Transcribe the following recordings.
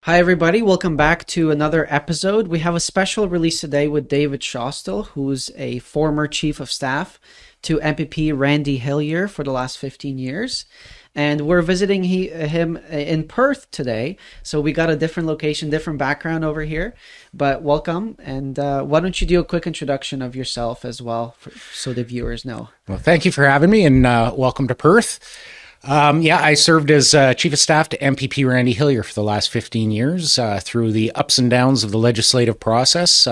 Hi, everybody. Welcome back to another episode. We have a special release today with David Shostal, who's a former chief of staff to MPP Randy Hillier for the last 15 years. And we're visiting him in Perth today. So we got a different location, different background over here. But welcome. And why don't you do a quick introduction of yourself as well, so the viewers know? Well, thank you for having me, and welcome to Perth. I served as Chief of Staff to MPP Randy Hillier for the last 15 years through the ups and downs of the legislative process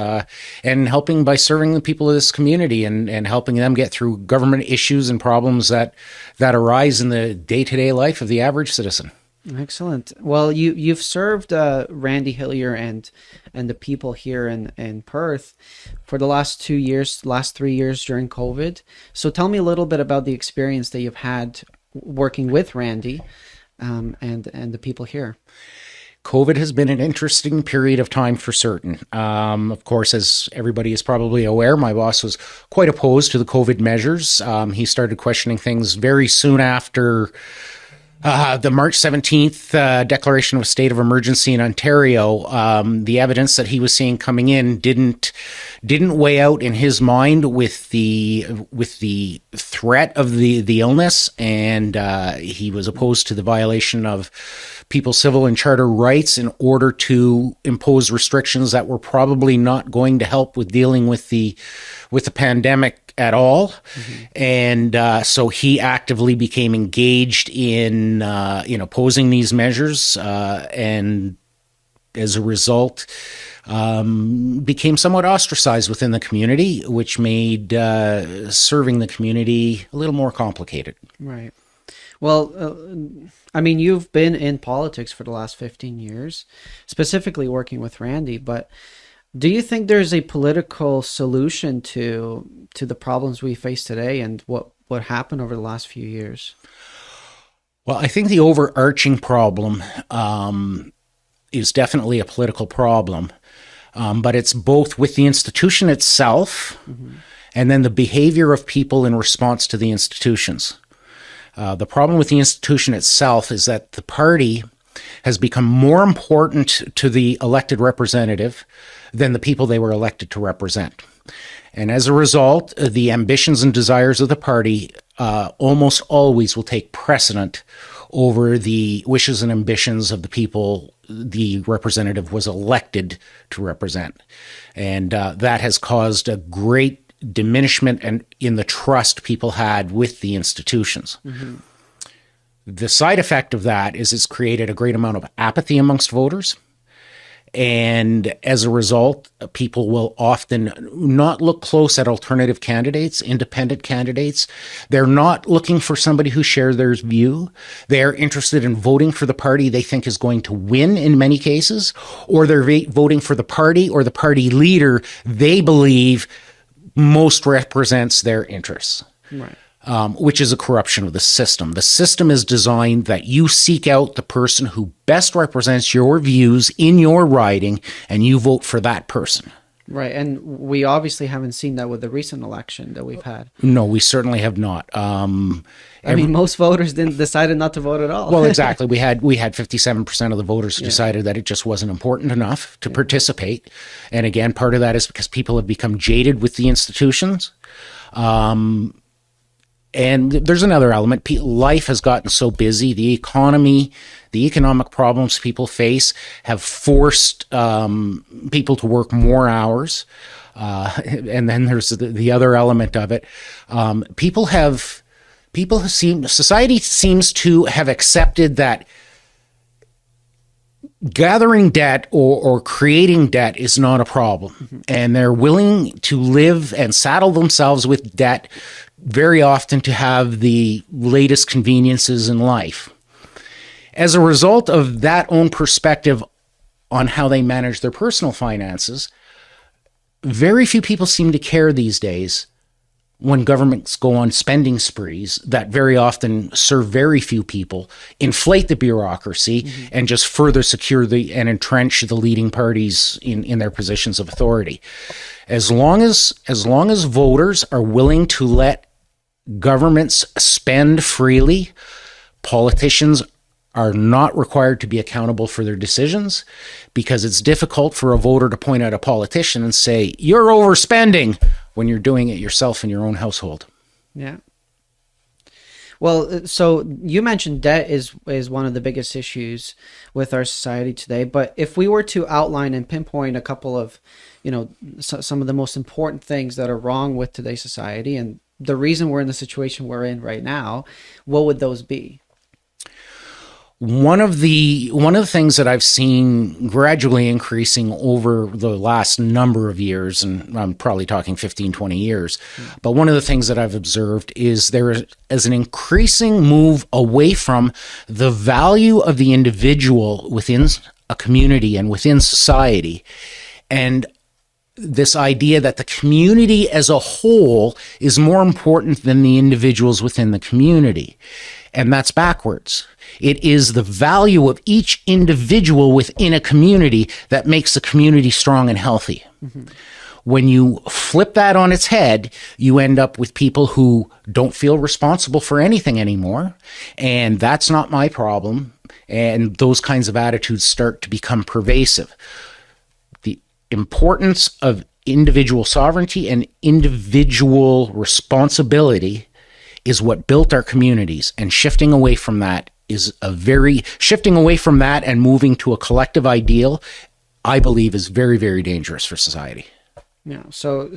and helping by serving the people of this community and helping them get through government issues and problems that arise in the day-to-day life of the average citizen. Excellent. Well, you've served Randy Hillier and the people here in Perth for the last 3 years during COVID. So tell me a little bit about the experience that you've had working with Randy and the people here. COVID has been an interesting period of time for certain. Of course, as everybody is probably aware, my boss was quite opposed to the COVID measures. He started questioning things very soon after the March 17th declaration of a state of emergency in Ontario. The evidence that he was seeing coming in didn't weigh out in his mind with the threat of the illness, and he was opposed to the violation of people's civil and charter rights in order to impose restrictions that were probably not going to help with dealing with the pandemic at all. Mm-hmm. And so he actively became engaged in opposing these measures, and as a result became somewhat ostracized within the community, which made serving the community a little more complicated. Right. Well, you've been in politics for the last 15 years, specifically working with Randy, but do you think there's a political solution to the problems we face today and what happened over the last few years? Well, I think the overarching problem is definitely a political problem, but it's both with the institution itself, mm-hmm. and then the behavior of people in response to the institutions. The problem with the institution itself is that the party has become more important to the elected representative than the people they were elected to represent. And as a result, the ambitions and desires of the party almost always will take precedent over the wishes and ambitions of the people the representative was elected to represent. And that has caused a great diminishment in the trust people had with the institutions. Mm-hmm. The side effect of that is it's created a great amount of apathy amongst voters. And as a result, people will often not look close at alternative candidates, independent candidates. They're not looking for somebody who shares their view. They're interested in voting for the party they think is going to win in many cases, or they're voting for the party or the party leader they believe most represents their interests. Right. Which is a corruption of the system. The system is designed that you seek out the person who best represents your views in your riding, and you vote for that person. Right, and we obviously haven't seen that with the recent election that we've had. No, we certainly have not. Most voters decided not to vote at all. Well, exactly. We had 57% of the voters who decided that it just wasn't important enough to participate. And again, part of that is because people have become jaded with the institutions. And there's another element. Life has gotten so busy. The economy, the economic problems people face have forced people to work more hours. And then there's the other element of it. Society seems to have accepted that gathering debt or creating debt is not a problem. Mm-hmm. And they're willing to live and saddle themselves with debt very often to have the latest conveniences in life. As a result of that own perspective on how they manage their personal finances, very few people seem to care these days when governments go on spending sprees that very often serve very few people, inflate the bureaucracy, mm-hmm. and just further secure and entrench the leading parties in their positions of authority. As long as voters are willing to let governments spend freely, politicians are not required to be accountable for their decisions because it's difficult for a voter to point at a politician and say, you're overspending, when you're doing it yourself in your own household. Yeah. Well, so you mentioned debt is one of the biggest issues with our society today. But if we were to outline and pinpoint a couple of, some of the most important things that are wrong with today's society and the reason we're in the situation we're in right now, what would those be? One of the things that I've seen gradually increasing over the last number of years, and I'm probably talking 15, 20 years, but one of the things that I've observed is there is an increasing move away from the value of the individual within a community and within society, and this idea that the community as a whole is more important than the individuals within the community. And that's backwards. It is the value of each individual within a community that makes the community strong and healthy. Mm-hmm. When you flip that on its head, you end up with people who don't feel responsible for anything anymore. And that's not my problem. And those kinds of attitudes start to become pervasive. The importance of individual sovereignty and individual responsibility is what built our communities, and shifting away from that and moving to a collective ideal, I believe, is very, very dangerous for society. Yeah. So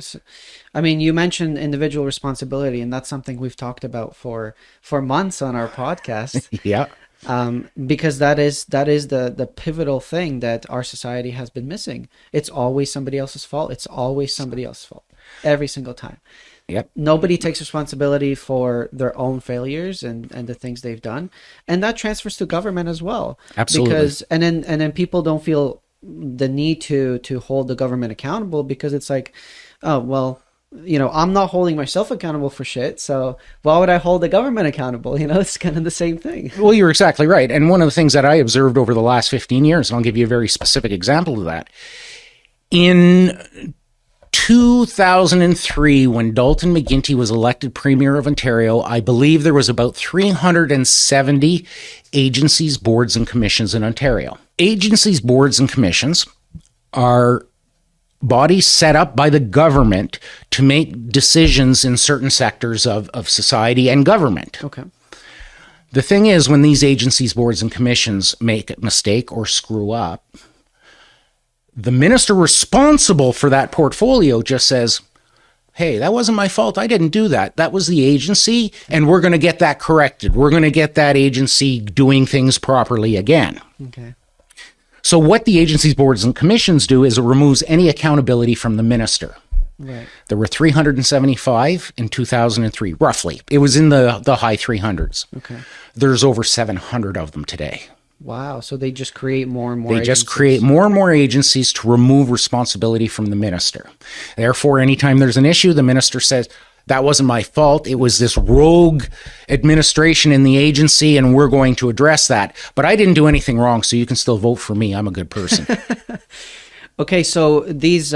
I mean, you mentioned individual responsibility, and that's something we've talked about for months on our podcast. Yeah. Because that is the pivotal thing that our society has been missing. It's always somebody else's fault. It's always somebody else's fault every single time. Yep. Nobody takes responsibility for their own failures and the things they've done, and that transfers to government as well. Absolutely. Because and then people don't feel the need to hold the government accountable, because it's like, oh well, I'm not holding myself accountable for shit, so why would I hold the government accountable? It's kind of the same thing. Well, you're exactly right. And one of the things that I observed over the last 15 years, and I'll give you a very specific example of that. In 2003, when Dalton McGuinty was elected Premier of Ontario, I believe there was about 370 agencies, boards, and commissions in Ontario. Agencies, boards, and commissions are bodies set up by the government to make decisions in certain sectors of society and government. Okay. The thing is, when these agencies, boards, and commissions make a mistake or screw up, the minister responsible for that portfolio just says, hey, that wasn't my fault. I didn't do that. That was the agency, and we're going to get that corrected. We're going to get that agency doing things properly again. Okay. So what the agencies, boards, and commissions do is it removes any accountability from the minister. Right. There were 375 in 2003, roughly. It was in the high 300s. Okay. There's over 700 of them today. Wow. So they just create more and more They agencies. just create more and more agencies to remove responsibility from the minister. Therefore, anytime there's an issue, the minister says, that wasn't my fault. It was this rogue administration in the agency, and we're going to address that. But I didn't do anything wrong, so you can still vote for me. I'm a good person. Okay, so these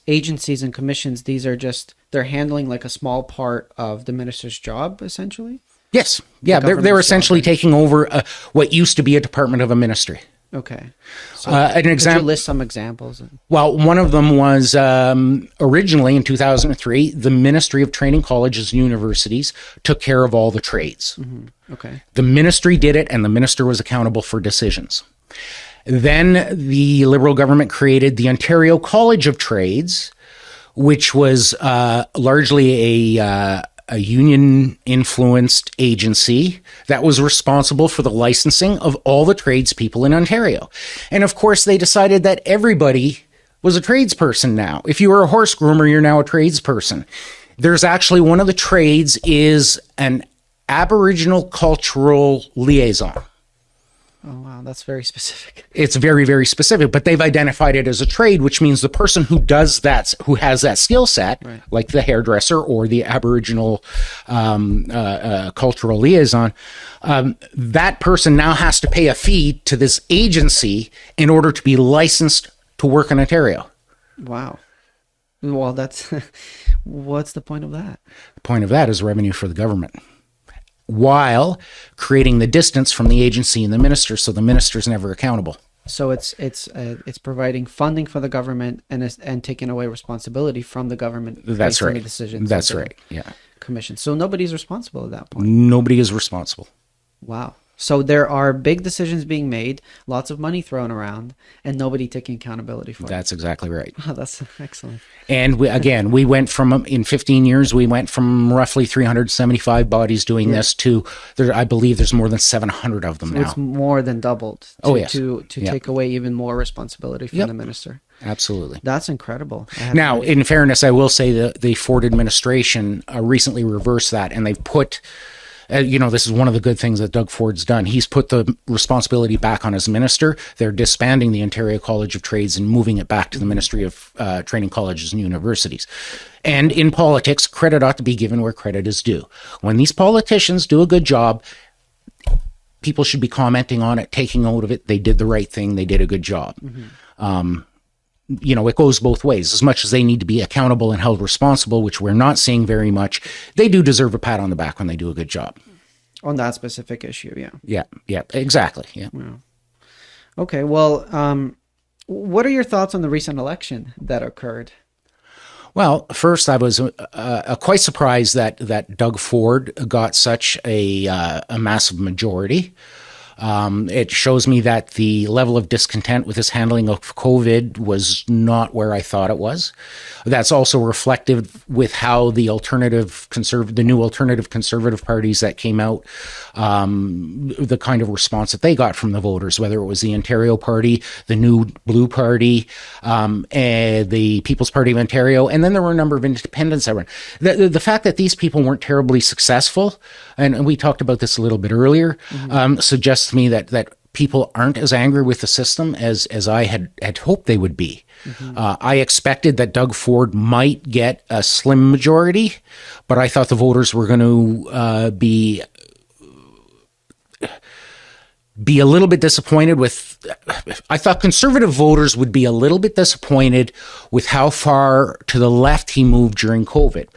agencies and commissions, they're handling like a small part of the minister's job, essentially? Yes. Yeah, they're essentially taking over what used to be a department of a ministry. Okay. So an example. Could you list some examples? Well, one of them was originally in 2003, the Ministry of Training Colleges and Universities took care of all the trades. Mm-hmm. Okay. The ministry did it, and the minister was accountable for decisions. Then the Liberal government created the Ontario College of Trades, which was largely a union-influenced agency that was responsible for the licensing of all the tradespeople in Ontario. And of course, they decided that everybody was a tradesperson now. If you were a horse groomer, you're now a tradesperson. There's actually one of the trades is an Aboriginal cultural liaison. Oh, wow. That's very specific. It's very, very specific, but they've identified it as a trade, which means the person who does that, who has that skill set, right, like the hairdresser or the Aboriginal cultural liaison, that person now has to pay a fee to this agency in order to be licensed to work in Ontario. Wow. Well, that's what's the point of that? The point of that is revenue for the government. while creating the distance from the agency and the minister, so the minister's never accountable. So it's providing funding for the government and taking away responsibility from the government. That's right. On the decisions. That's right. Yeah. Commission. So nobody's responsible at that point. Nobody is responsible. Wow. So there are big decisions being made, lots of money thrown around, and nobody taking accountability for it. That's exactly right. Oh, that's excellent. And we went from, in 15 years, we went from roughly 375 bodies doing this to, I believe there's more than 700 of them now. It's more than doubled to take away even more responsibility from the minister. Absolutely. That's incredible. Now, in fairness, I will say that the Ford administration recently reversed that, and they've put... this is one of the good things that Doug Ford's done. He's put the responsibility back on his minister. They're disbanding the Ontario College of Trades and moving it back to the Ministry of Training Colleges and Universities. And in politics, credit ought to be given where credit is due. When these politicians do a good job, people should be commenting on it, taking note of it. They did the right thing. They did a good job. It goes both ways. As much as they need to be accountable and held responsible, which we're not seeing very much, they do deserve a pat on the back when they do a good job. On that specific issue, yeah. Yeah, exactly. Yeah. Okay, well, what are your thoughts on the recent election that occurred? Well, first, I was quite surprised that Doug Ford got such a massive majority. It shows me that the level of discontent with his handling of COVID was not where I thought it was. That's also reflective with how the new alternative conservative parties that came out, the kind of response that they got from the voters, whether it was the Ontario Party, the New Blue Party, and the People's Party of Ontario, and then there were a number of independents that ran. The fact that these people weren't terribly successful, and we talked about this a little bit earlier, suggests to me that people aren't as angry with the system as I had hoped they would be. I expected that Doug Ford might get a slim majority, but I thought the voters were going to be a little bit disappointed with... I thought conservative voters would be a little bit disappointed with how far to the left he moved during COVID.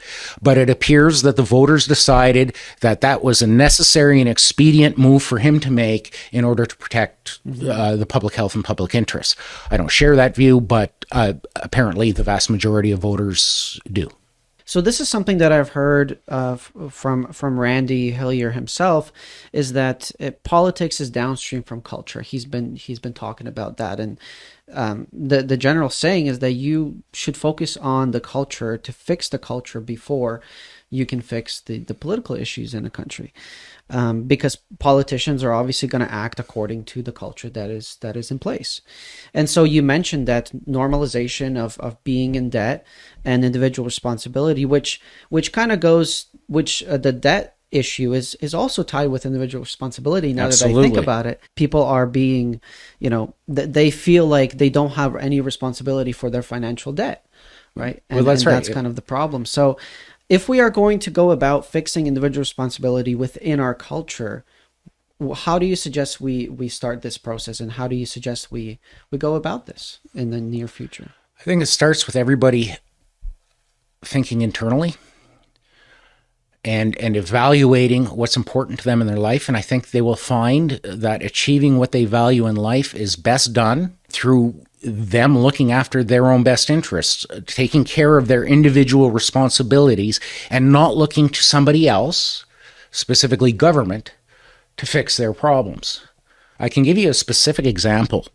But it appears that the voters decided that that was a necessary and expedient move for him to make in order to protect the public health and public interests. I don't share that view, but apparently the vast majority of voters do. So this is something that I've heard from Randy Hillier himself, is that politics is downstream from culture. He's been talking about that, and the general saying is that you should focus on the culture to fix the culture before you can fix the political issues in a country. Because politicians are obviously going to act according to the culture that is in place. And so you mentioned that normalization of being in debt and individual responsibility, which kind of goes, the debt issue is also tied with individual responsibility. Now that I think about it, people are being, they feel like they don't have any responsibility for their financial debt, right? And that's kind of the problem. So if we are going to go about fixing individual responsibility within our culture, how do you suggest we start this process, and how do you suggest we go about this in the near future? I think it starts with everybody thinking internally and evaluating what's important to them in their life. And I think they will find that achieving what they value in life is best done through them looking after their own best interests, taking care of their individual responsibilities, and not looking to somebody else, specifically government, to fix their problems. I can give you a specific example,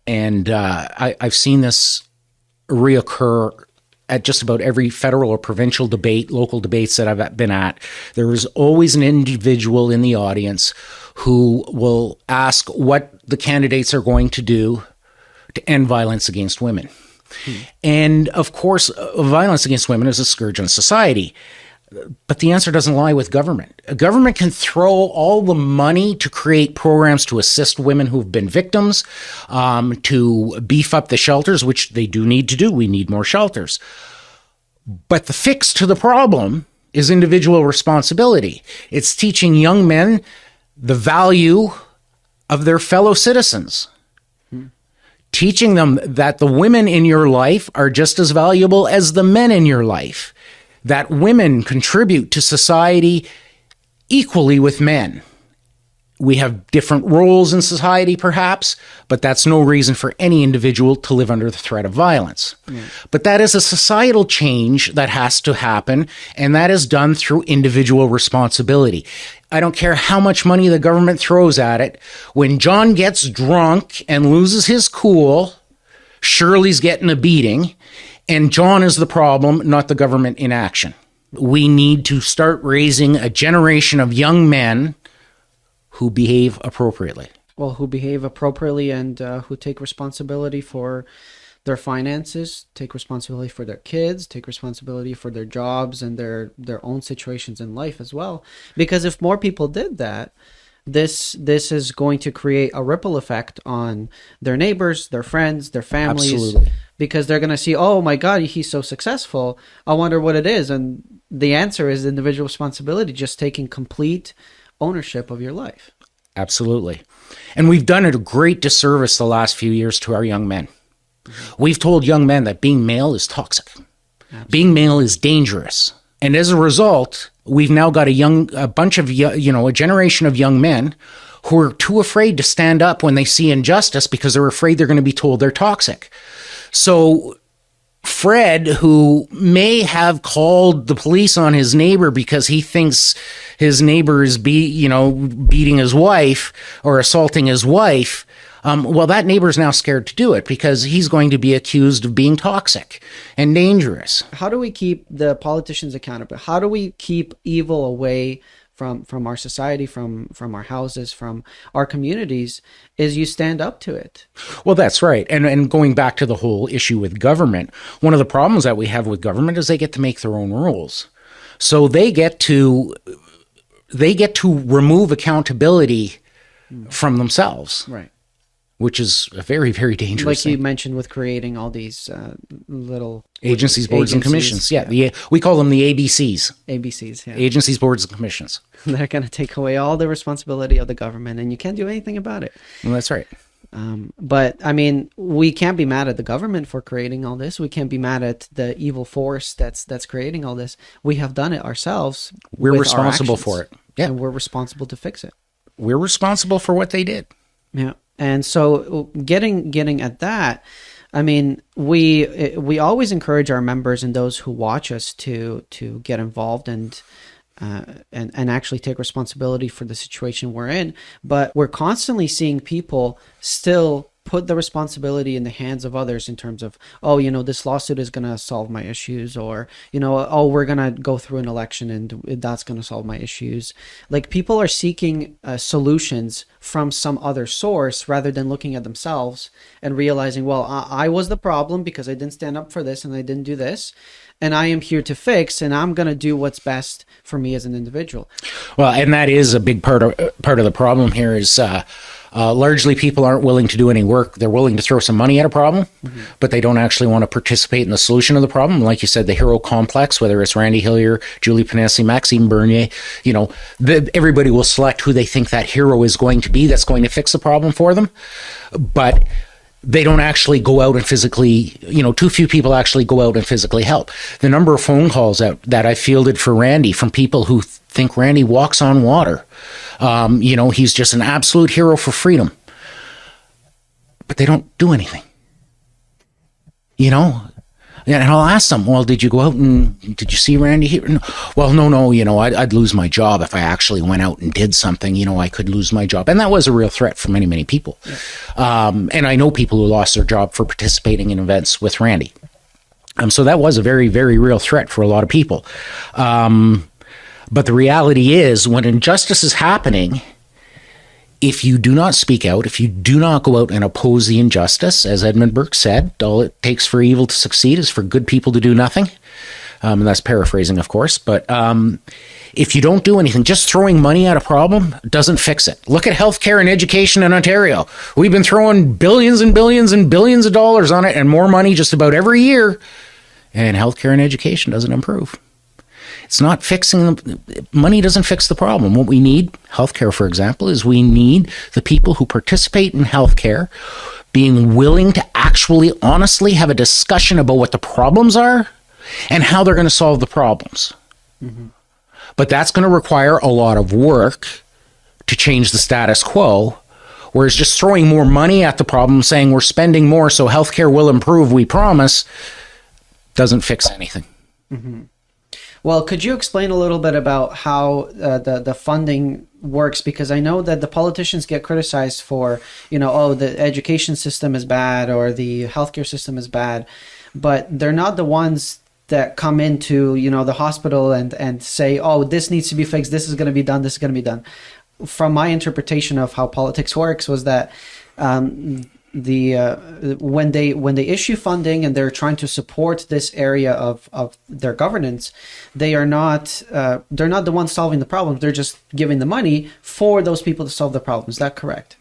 and I've seen this reoccur at just about every federal or provincial debate, local debates that I've been at. There is always an individual in the audience who will ask what the candidates are going to do to end violence against women. And of course, violence against women is a scourge on society. But the answer doesn't lie with government. A government can throw all the money to create programs to assist women who've been victims, to beef up the shelters, which they do need to do. We need more shelters. But the fix to the problem is individual responsibility. It's teaching young men the value of their fellow citizens. Teaching them that the women in your life are just as valuable as the men in your life, that women contribute to society equally with men. We have different roles in society, perhaps, but that's no reason for any individual to live under the threat of violence. But that is a societal change that has to happen, and that is done through individual responsibility. I don't care how much money the government throws at it. When John gets drunk and loses his cool, Shirley's getting a beating, and John is the problem, not the government in action. We need to start raising a generation of young men who behave appropriately. Well, who behave appropriately and who take responsibility for their finances, take responsibility for their kids, take responsibility for their jobs and their own situations in life as well. Because if more people did that, this is going to create a ripple effect on their neighbors, their friends, their families. Absolutely. Because they're going to see, oh my God, he's so successful. I wonder what it is. And the answer is individual responsibility, just taking complete ownership of your life. Absolutely. And we've done a great disservice the last few years to our young men. We've told young men that being male is toxic. Absolutely. Being male is dangerous. And as a result, we've now got a generation of young men who are too afraid to stand up when they see injustice because they're afraid they're going to be told they're toxic. So Fred, who may have called the police on his neighbor because he thinks his neighbor is beating his wife or assaulting his wife, well, that neighbor is now scared to do it because he's going to be accused of being toxic and dangerous. How do we keep the politicians accountable? How do we keep evil away from our society, from our houses, from our communities, is you stand up to it. Well, that's right. And going back to the whole issue with government, one of the problems that we have with government is they get to make their own rules. So they get to remove accountability from themselves. Right. Which is a very, very dangerous thing. Like you mentioned with creating all these little... Agencies, boards, and commissions. Yeah. We call them the ABCs. ABCs, yeah. Agencies, boards, and commissions. They're going to take away all the responsibility of the government, and you can't do anything about it. Well, that's right. But, I mean, we can't be mad at the government for creating all this. We can't be mad at the evil force that's creating all this. We have done it ourselves. We're responsible for it. Yeah. And we're responsible to fix it. We're responsible for what they did. Yeah. And so getting at that, I mean, we always encourage our members and those who watch us to get involved and actually take responsibility for the situation we're in. But we're constantly seeing people still put the responsibility in the hands of others in terms of, oh, this lawsuit is going to solve my issues, or, oh, we're going to go through an election and that's going to solve my issues. Like, people are seeking solutions from some other source rather than looking at themselves and realizing, well, I was the problem because I didn't stand up for this and I didn't do this. And I am here to fix, and I'm going to do what's best for me as an individual. Well, and that is a big part of the problem here is largely people aren't willing to do any work. They're willing to throw some money at a problem, but they don't actually want to participate in the solution of the problem. Like you said, the hero complex, whether it's Randy Hillier, Julie Ponesse, Maxime Bernier, everybody will select who they think that hero is going to be that's going to fix the problem for them. But they don't actually go out and physically, too few people actually go out and physically help. The number of phone calls that I fielded for Randy from people who think Randy walks on water. He's just an absolute hero for freedom. But they don't do anything. And I'll ask them, well, did you go out and did you see Randy here? No. Well, no, I'd lose my job if I actually went out and did something. I could lose my job. And that was a real threat for many, many people. Yeah. And I know people who lost their job for participating in events with Randy. So that was a very, very real threat for a lot of people. But the reality is, when injustice is happening, if you do not speak out, if you do not go out and oppose the injustice, as Edmund Burke said, all it takes for evil to succeed is for good people to do nothing. And that's paraphrasing, of course. But if you don't do anything, just throwing money at a problem doesn't fix it. Look at healthcare and education in Ontario. We've been throwing billions and billions and billions of dollars on it and more money just about every year. And healthcare and education doesn't improve. It's not fixing money doesn't fix the problem. What we need, healthcare, for example, is we need the people who participate in healthcare being willing to actually honestly have a discussion about what the problems are and how they're going to solve the problems. Mm-hmm. But that's going to require a lot of work to change the status quo. Whereas just throwing more money at the problem, saying we're spending more so healthcare will improve, we promise, doesn't fix anything. Mm-hmm. Well, could you explain a little bit about how the funding works? Because I know that the politicians get criticized for, the education system is bad or the healthcare system is bad, but they're not the ones that come into, the hospital and say, oh, this needs to be fixed, this is going to be done, this is going to be done. From my interpretation of how politics works was that when they issue funding and they're trying to support this area of their governance, they're not the ones solving the problem. They're just giving the money for those people to solve the problem. Is that correct?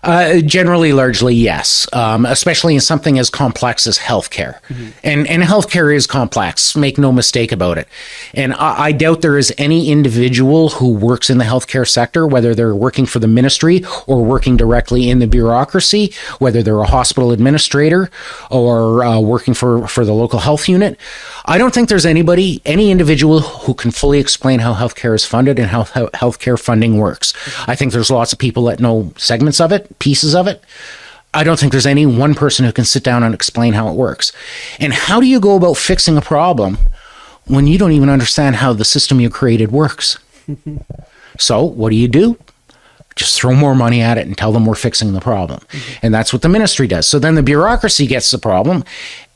Generally, largely, yes, especially in something as complex as healthcare. Mm-hmm. And healthcare is complex, make no mistake about it. And I doubt there is any individual who works in the healthcare sector, whether they're working for the ministry or working directly in the bureaucracy, whether they're a hospital administrator or working for the local health unit. I don't think there's any individual who can fully explain how healthcare is funded and how healthcare funding works. Mm-hmm. I think there's lots of people that know segments of it, pieces of it. I don't think there's any one person who can sit down and explain how it works. And how do you go about fixing a problem when you don't even understand how the system you created works? So what do? Just throw more money at it and tell them we're fixing the problem. Mm-hmm. And that's what the ministry does. So then the bureaucracy gets the problem,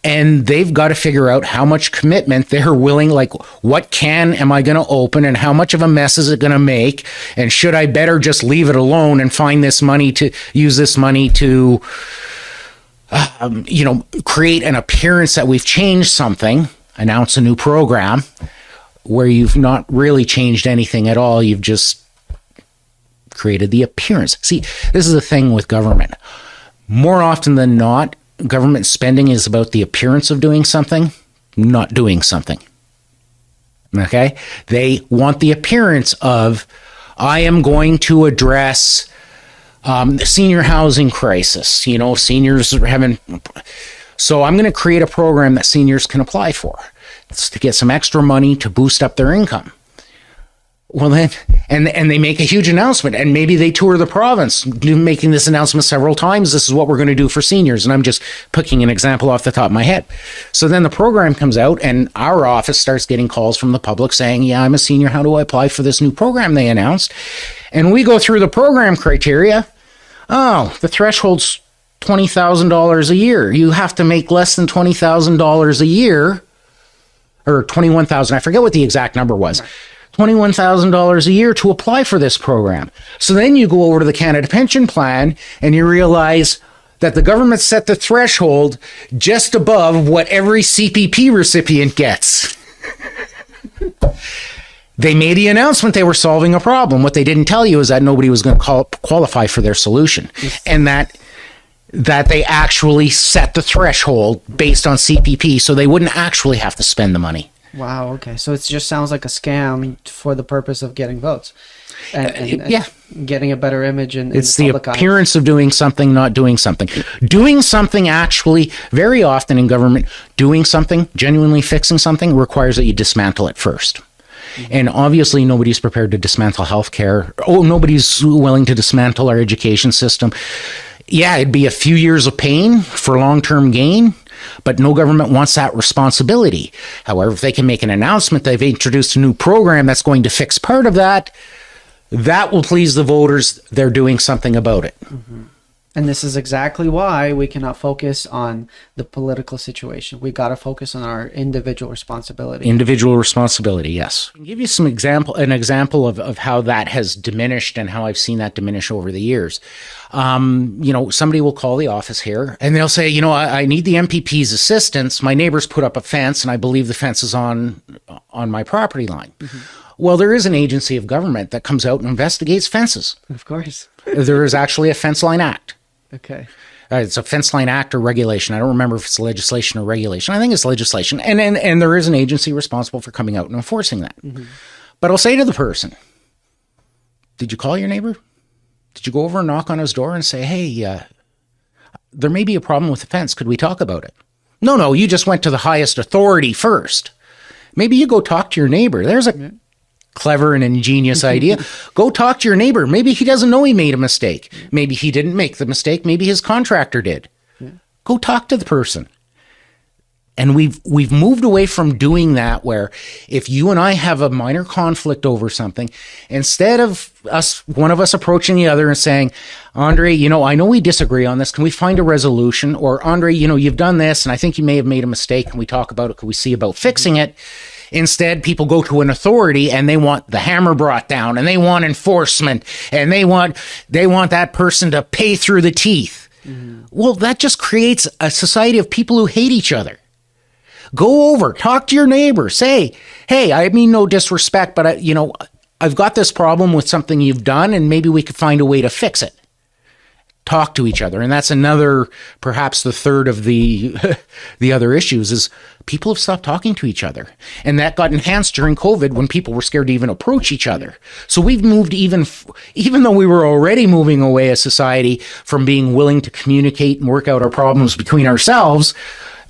and they've got to figure out how much commitment they're willing, like what can am I going to open and how much of a mess is it going to make? And should I better just leave it alone and use this money to, create an appearance that we've changed something, announce a new program where you've not really changed anything at all. You've just created the appearance. See, this is the thing with government. More often than not, government spending is about the appearance of doing something, not doing something. Okay? They want the appearance of, I am going to address the senior housing crisis. Seniors are having... So I'm going to create a program that seniors can apply for. It's to get some extra money to boost up their income. Well, then, and they make a huge announcement, and maybe they tour the province, making this announcement several times. This is what we're going to do for seniors. And I'm just picking an example off the top of my head. So then the program comes out, and our office starts getting calls from the public saying, yeah, I'm a senior. How do I apply for this new program they announced? And we go through the program criteria. Oh, the threshold's $20,000 a year. You have to make less than $20,000 a year, or $21,000. I forget what the exact number was. Right. $21,000 a year to apply for this program. So then you go over to the Canada Pension Plan and you realize that the government set the threshold just above what every CPP recipient gets. They made the announcement they were solving a problem. What they didn't tell you is that nobody was going to qualify for their solution. Yes. And that they actually set the threshold based on CPP so they wouldn't actually have to spend the money. Wow, okay. So it just sounds like a scam for the purpose of getting votes. And getting a better image in it's the appearance of doing something, not doing something. Doing something actually, very often in government, doing something, genuinely fixing something, requires that you dismantle it first. Mm-hmm. And obviously nobody's prepared to dismantle healthcare. Nobody's willing to dismantle our education system. Yeah, it'd be a few years of pain for long-term gain, but no government wants that responsibility. However, if they can make an announcement they've introduced a new program that's going to fix part of that, that will please the voters. They're doing something about it. Mm-hmm. And this is exactly why we cannot focus on the political situation. We got to focus on our individual responsibility. Individual responsibility, yes. I'll give you an example of how that has diminished and how I've seen that diminish over the years. Somebody will call the office here and they'll say, I need the MPP's assistance. My neighbor's put up a fence and I believe the fence is on my property line. Mm-hmm. Well, there is an agency of government that comes out and investigates fences. Of course. There is actually a Fence Line Act. Okay. It's a Fence Line Act or regulation. I don't remember if it's legislation or regulation. I think it's legislation. And there is an agency responsible for coming out and enforcing that. Mm-hmm. But I'll say to the person, did you call your neighbor? Did you go over and knock on his door and say, hey, there may be a problem with the fence. Could we talk about it? No, you just went to the highest authority first. Maybe you go talk to your neighbor. clever and ingenious idea. Go talk to your neighbor. Maybe he doesn't know he made a mistake. Maybe he didn't make the mistake. Maybe his contractor did. Go talk to the person. And we've moved away from doing that, where if you and I have a minor conflict over something, instead of one of us approaching the other and saying, Andre, I know we disagree on this. Can we find a resolution? Or Andre, you've done this and I think you may have made a mistake. Can we talk about it? Can we see about fixing it? Instead, people go to an authority and they want the hammer brought down, and they want enforcement, and they want that person to pay through the teeth. Well, that just creates a society of people who hate each other. Go over, talk to your neighbor, say, hey, I mean no disrespect, but I've got this problem with something you've done, and maybe we could find a way to fix it. Talk to each other. And that's another, perhaps the third of the other issues, is people have stopped talking to each other. And that got enhanced during COVID when people were scared to even approach each other. So we've moved even though we were already moving away as society from being willing to communicate and work out our problems between ourselves,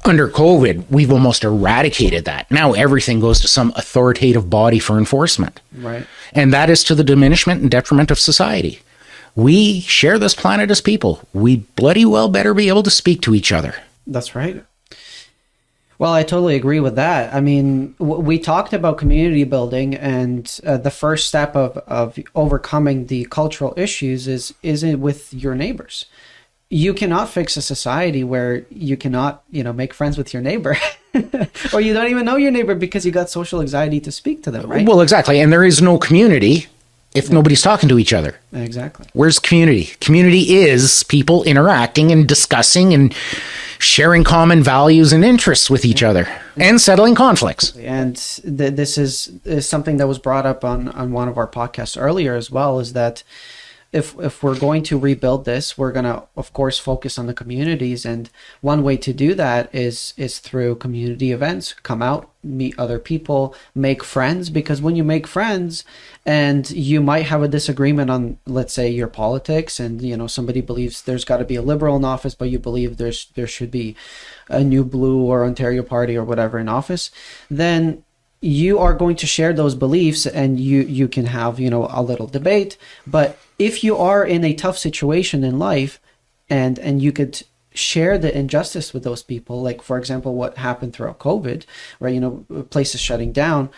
under COVID, we've almost eradicated that. Now everything goes to some authoritative body for enforcement. Right. And that is to the diminishment and detriment of society. We share this planet as people. We bloody well better be able to speak to each other. That's right. Well, I totally agree with that. I mean, we talked about community building, and the first step of overcoming the cultural issues is with your neighbors. You cannot fix a society where you cannot, make friends with your neighbor, or you don't even know your neighbor because you got social anxiety to speak to them, right? Well, exactly. And there is no community if nobody's talking to each other. Exactly. Where's community? Community is people interacting and discussing and sharing common values and interests with each other and settling conflicts. And this is something that was brought up on one of our podcasts earlier as well, is that if we're going to rebuild this, we're going to, of course, focus on the communities. And one way to do that is through community events. Come out, meet other people, make friends. Because when you make friends, and you might have a disagreement on, let's say, your politics, and somebody believes there's got to be a Liberal in office, but you believe there should be a New Blue or Ontario Party or whatever in office, then you are going to share those beliefs, and you can have a little debate. But if you are in a tough situation in life, and you could share the injustice with those people, like for example what happened throughout COVID, right, places shutting down,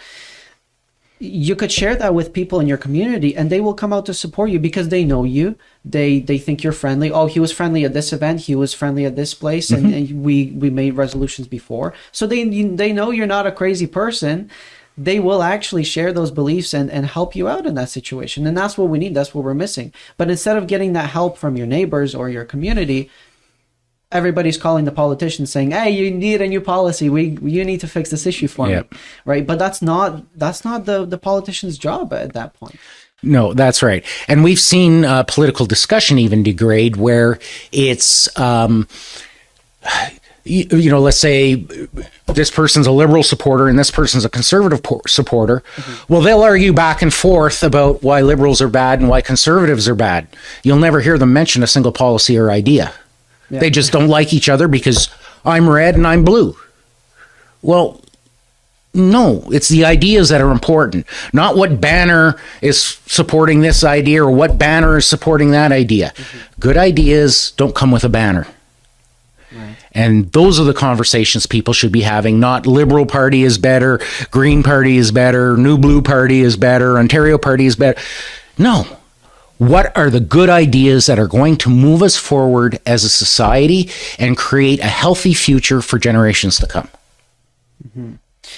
you could share that with people in your community, and they will come out to support you because they know you. They think you're friendly. Oh, he was friendly at this event. He was friendly at this place, and we made resolutions before. So they know you're not a crazy person. They will actually share those beliefs and help you out in that situation. And that's what we need. That's what we're missing. But instead of getting that help from your neighbors or your community, everybody's calling the politicians saying, hey, you need a new policy. You need to fix this issue for me. Right. But that's not the politician's job at that point. No, that's right. And we've seen political discussion even degrade where it's, let's say this person's a Liberal supporter and this person's a Conservative supporter. Well, they'll argue back and forth about why Liberals are bad and why Conservatives are bad. You'll never hear them mention a single policy or idea. Yeah. They just don't like each other because I'm red and I'm blue. Well, no, it's the ideas that are important, not what banner is supporting this idea or what banner is supporting that idea. Good ideas don't come with a banner. Right. And those are the conversations people should be having, not Liberal Party is better, Green Party is better, New Blue Party is better, Ontario Party is better. No. What are the good ideas that are going to move us forward as a society and create a healthy future for generations to come?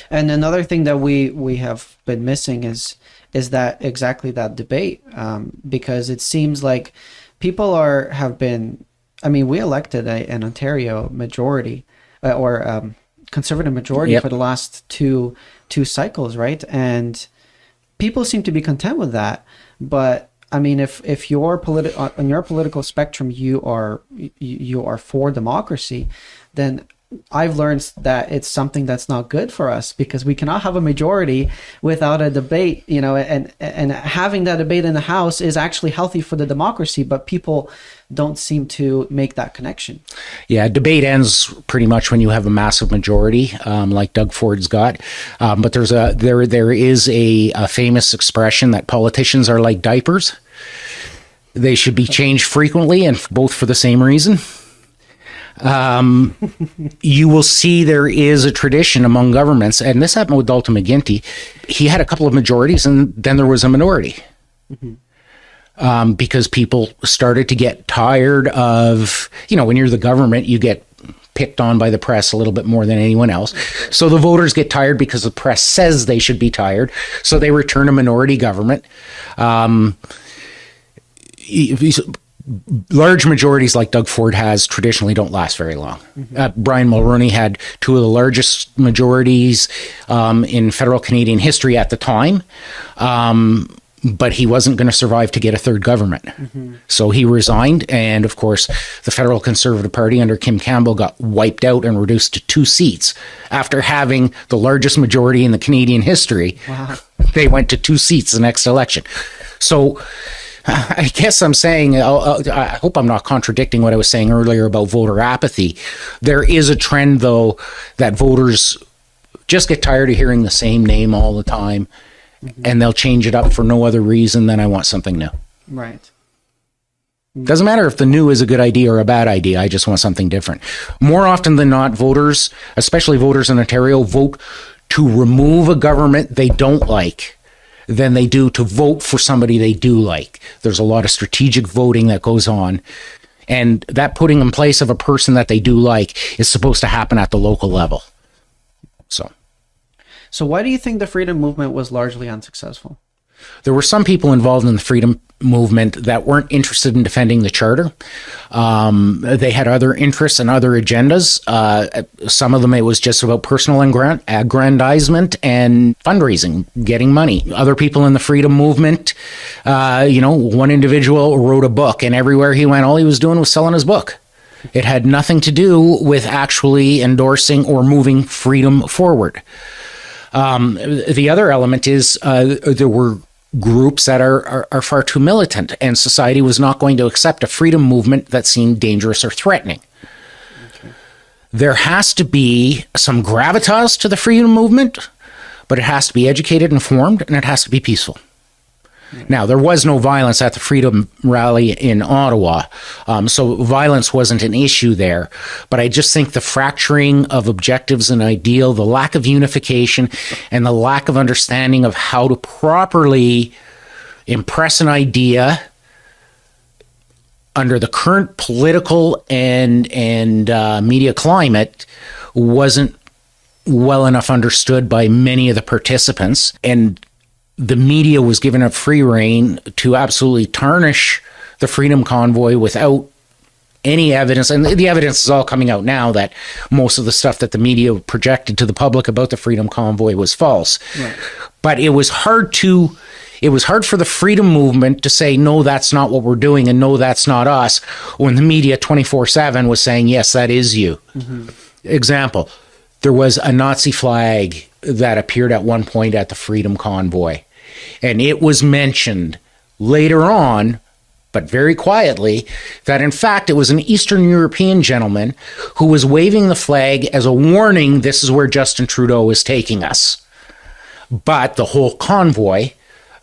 And another thing that we have been missing is that exactly that debate, because it seems like people have been. I mean, we elected an Ontario majority or Conservative majority for the last two cycles, right? And people seem to be content with that. But I mean, if you're on your political spectrum, you are for democracy, then I've learned that it's something that's not good for us, because we cannot have a majority without a debate, and having that debate in the House is actually healthy for the democracy, but people don't seem to make that connection. Yeah, debate ends pretty much when you have a massive majority, like Doug Ford's got. But there is a famous expression that politicians are like diapers. They should be changed frequently, and both for the same reason. You will see there is a tradition among governments, and this happened with Dalton McGuinty. He had a couple of majorities, and then there was a minority. Because people started to get tired of, when you're the government, you get picked on by the press a little bit more than anyone else. So the voters get tired because the press says they should be tired. So they return a minority government. Large majorities like Doug Ford has traditionally don't last very long. Brian Mulroney had two of the largest majorities in federal Canadian history at the time, but he wasn't going to survive to get a third government. So he resigned, and of course the Federal Conservative Party under Kim Campbell got wiped out and reduced to 2 seats. After having the largest majority in the Canadian history, they went to 2 seats the next election. So I guess I'm saying, I hope I'm not contradicting what I was saying earlier about voter apathy. There is a trend, though, that voters just get tired of hearing the same name all the time, and they'll change it up for no other reason than I want something new. Right. Doesn't matter if the new is a good idea or a bad idea. I just want something different. More often than not, voters, especially voters in Ontario, vote to remove a government they don't like than they do to vote for somebody they do like. There's a lot of strategic voting that goes on, and that putting in place of a person that they do like is supposed to happen at the local level. So why do you think the freedom movement was largely unsuccessful? There were some people involved in the freedom movement that weren't interested in defending the charter. They had other interests and other agendas. Some of them, it was just about personal aggrandizement and fundraising, getting money. Other people in the freedom movement, one individual wrote a book, and everywhere he went, all he was doing was selling his book. It had nothing to do with actually endorsing or moving freedom forward. The other element is there were groups that are far too militant, and society was not going to accept a freedom movement that seemed dangerous or threatening. There has to be some gravitas to the freedom movement, but it has to be educated, informed, and it has to be peaceful. Now, there was no violence at the Freedom Rally in Ottawa, so violence wasn't an issue there. But I just think the fracturing of objectives and ideal, the lack of unification, and the lack of understanding of how to properly impress an idea under the current political and media climate wasn't well enough understood by many of the participants, and the media was given a free rein to absolutely tarnish the Freedom Convoy without any evidence. And the evidence is all coming out now that most of the stuff that the media projected to the public about the Freedom Convoy was false. Right. But it was hard for the freedom movement to say, no, that's not what we're doing, and no, that's not us, when the media 24/7 was saying, yes, that is you. Example, there was a Nazi flag that appeared at one point at the Freedom Convoy. And it was mentioned later on, but very quietly, that in fact it was an Eastern European gentleman who was waving the flag as a warning, this is where Justin Trudeau is taking us. But the whole convoy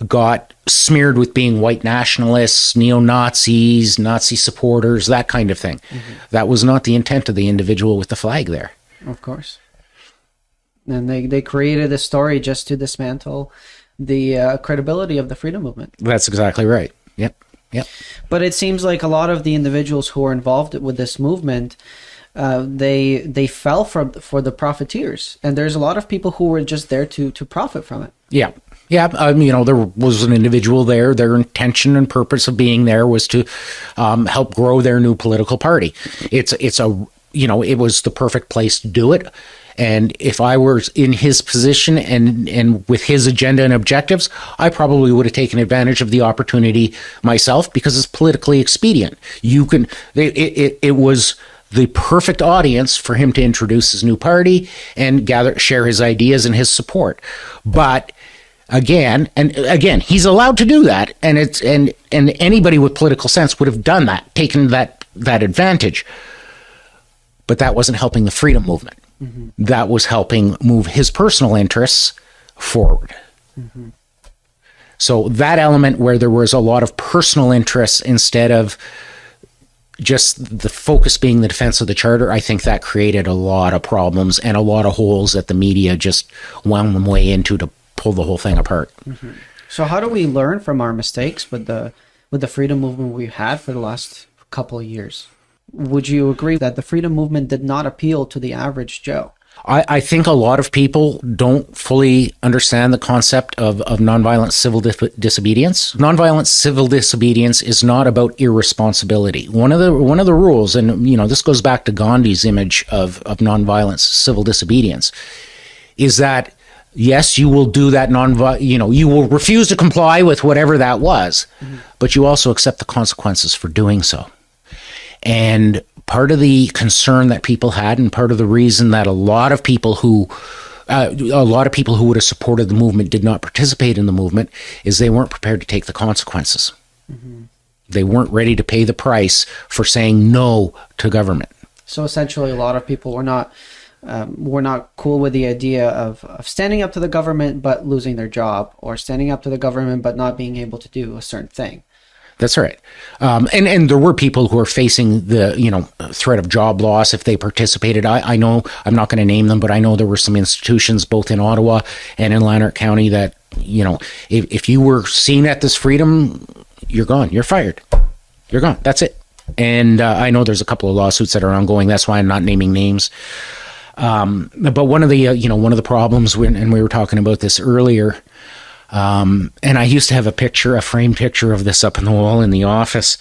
got smeared with being white nationalists, neo-Nazis, Nazi supporters, that kind of thing. That was not the intent of the individual with the flag there. Of course. And they created a story just to dismantle the credibility of the freedom movement. That's exactly right. Yep. But it seems like a lot of the individuals who are involved with this movement, they fell for the profiteers, and there's a lot of people who were just there to profit from it. Yeah. There was an individual there. Their intention and purpose of being there was to help grow their new political party. It was the perfect place to do it. And if I were in his position and with his agenda and objectives, I probably would have taken advantage of the opportunity myself, because it's politically expedient. It was the perfect audience for him to introduce his new party and share his ideas and his support. But again, he's allowed to do that, and anybody with political sense would have done that, taken that advantage. But that wasn't helping the freedom movement. Mm-hmm. That was helping move his personal interests forward. Mm-hmm. So that element where there was a lot of personal interests instead of just the focus being the defense of the charter, I think that created a lot of problems and a lot of holes that the media just wound them way into to pull the whole thing apart. Mm-hmm. So how do we learn from our mistakes with the freedom movement we've had for the last couple of years? Would you agree that the freedom movement did not appeal to the average Joe? I think a lot of people don't fully understand the concept of nonviolent civil disobedience. Nonviolent civil disobedience is not about irresponsibility. One of the rules, and this goes back to Gandhi's image of nonviolent civil disobedience, is that yes, you will do that you will refuse to comply with whatever that was, mm-hmm. but you also accept the consequences for doing so. And part of the concern that people had, and part of the reason that a lot of people who would have supported the movement did not participate in the movement, is they weren't prepared to take the consequences. Mm-hmm. They weren't ready to pay the price for saying no to government. So essentially, a lot of people were not cool with the idea of standing up to the government but losing their job, or standing up to the government but not being able to do a certain thing. That's right. And there were people who were facing the, threat of job loss if they participated. I know, I'm not going to name them, but I know there were some institutions both in Ottawa and in Lanark County that, if you were seen at this freedom, you're gone. You're fired. You're gone. That's it. And I know there's a couple of lawsuits that are ongoing. That's why I'm not naming names. But one of the problems and we were talking about this earlier, and I used to have a framed picture of this up on the wall in the office,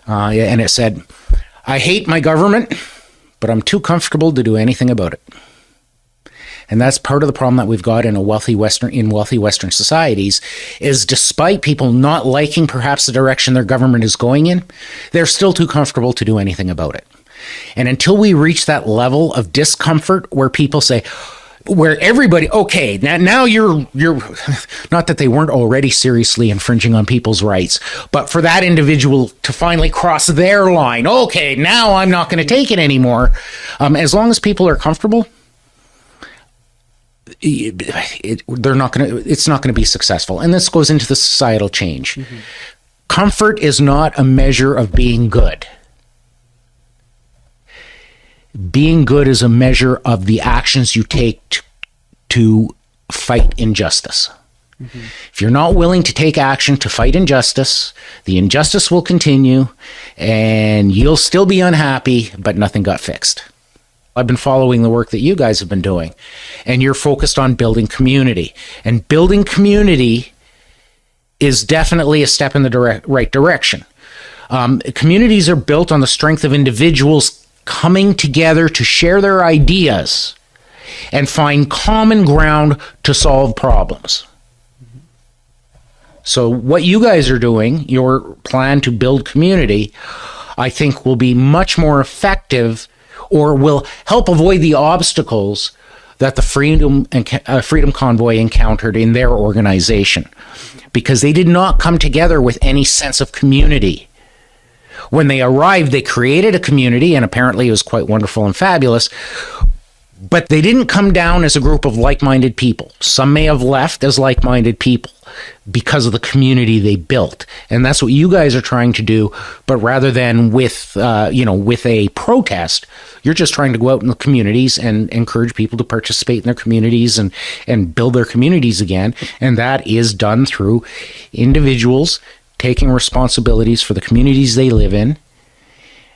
and it said, "I hate my government, but I'm too comfortable to do anything about it." And that's part of the problem that we've got in wealthy Western societies, is despite people not liking perhaps the direction their government is going in, they're still too comfortable to do anything about it. And until we reach that level of discomfort where people say, where everybody, okay, now you're not that they weren't already seriously infringing on people's rights, but for that individual to finally cross their line, okay, now I'm not going to take it anymore. As long as people are comfortable, it's not going to be successful. And this goes into the societal change. Mm-hmm. Comfort is not a measure of being good. Being good is a measure of the actions you take to fight injustice. Mm-hmm. If you're not willing to take action to fight injustice, the injustice will continue and you'll still be unhappy, but nothing got fixed. I've been following the work that you guys have been doing, and you're focused on building community. And building community is definitely a step in the right direction. Communities are built on the strength of individuals coming together to share their ideas and find common ground to solve problems. So what you guys are doing, your plan to build community, I think will be much more effective, or will help avoid the obstacles that the Freedom Convoy encountered in their organization, because they did not come together with any sense of community. When they arrived, they created a community, and apparently it was quite wonderful and fabulous, but they didn't come down as a group of like-minded people. Some may have left as like-minded people because of the community they built. And that's what you guys are trying to do, but rather than with a protest, you're just trying to go out in the communities and encourage people to participate in their communities and build their communities again. And that is done through individuals taking responsibilities for the communities they live in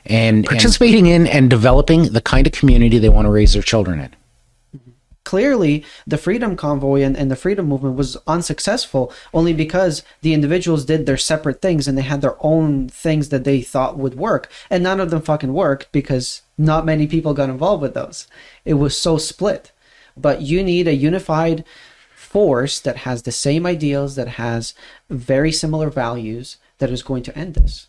and participating in and developing the kind of community they want to raise their children in. Clearly, the Freedom Convoy and the Freedom Movement was unsuccessful only because the individuals did their separate things and they had their own things that they thought would work. And none of them fucking worked because not many people got involved with those. It was so split. But you need a unified force that has the same ideals, that has very similar values, that is going to end this.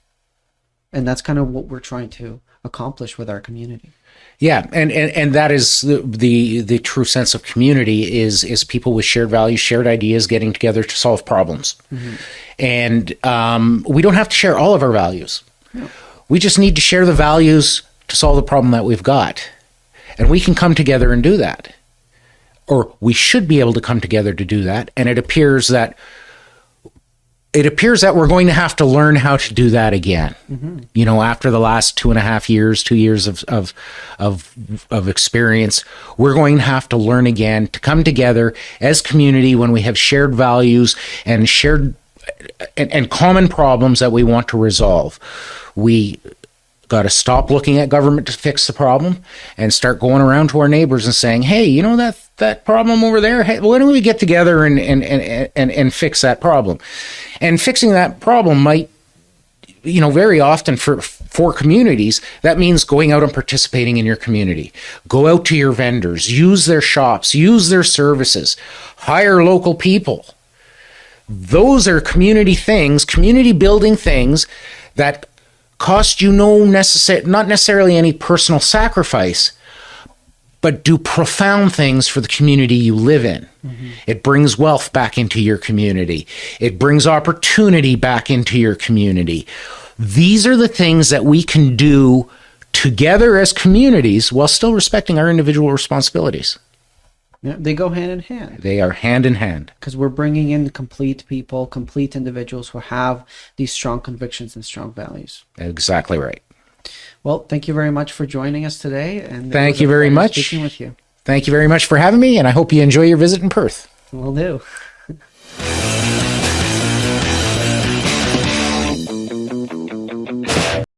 And that's kind of what we're trying to accomplish with our community. Yeah, and that is the true sense of community is people with shared values, shared ideas, getting together to solve problems. Mm-hmm. And we don't have to share all of our values. No. We just need to share the values to solve the problem that we've got. And we can come together and do that. Or we should be able to come together to do that. And it appears that we're going to have to learn how to do that again. Mm-hmm. You know, after the last 2.5 years, 2 years of experience, we're going to have to learn again to come together as community when we have shared values and shared and common problems that we want to resolve. We got to stop looking at government to fix the problem and start going around to our neighbors and saying, hey, you know, that problem over there, hey, why don't we get together and fix that problem? And fixing that problem might, you know, very often for communities, that means going out and participating in your community. Go out to your vendors, use their shops, use their services, hire local people. Those are community things, community building things that cost you not necessarily any personal sacrifice, but do profound things for the community you live in. Mm-hmm. It brings wealth back into your community. It brings opportunity back into your community. These are the things that we can do together as communities while still respecting our individual responsibilities. Yeah, they go hand in hand. They are hand in hand. Because we're bringing in complete people, complete individuals who have these strong convictions and strong values. Exactly right. Well, thank you very much for joining us today. And thank you very much. Speaking with you. Thank you very much for having me, and I hope you enjoy your visit in Perth. Will do.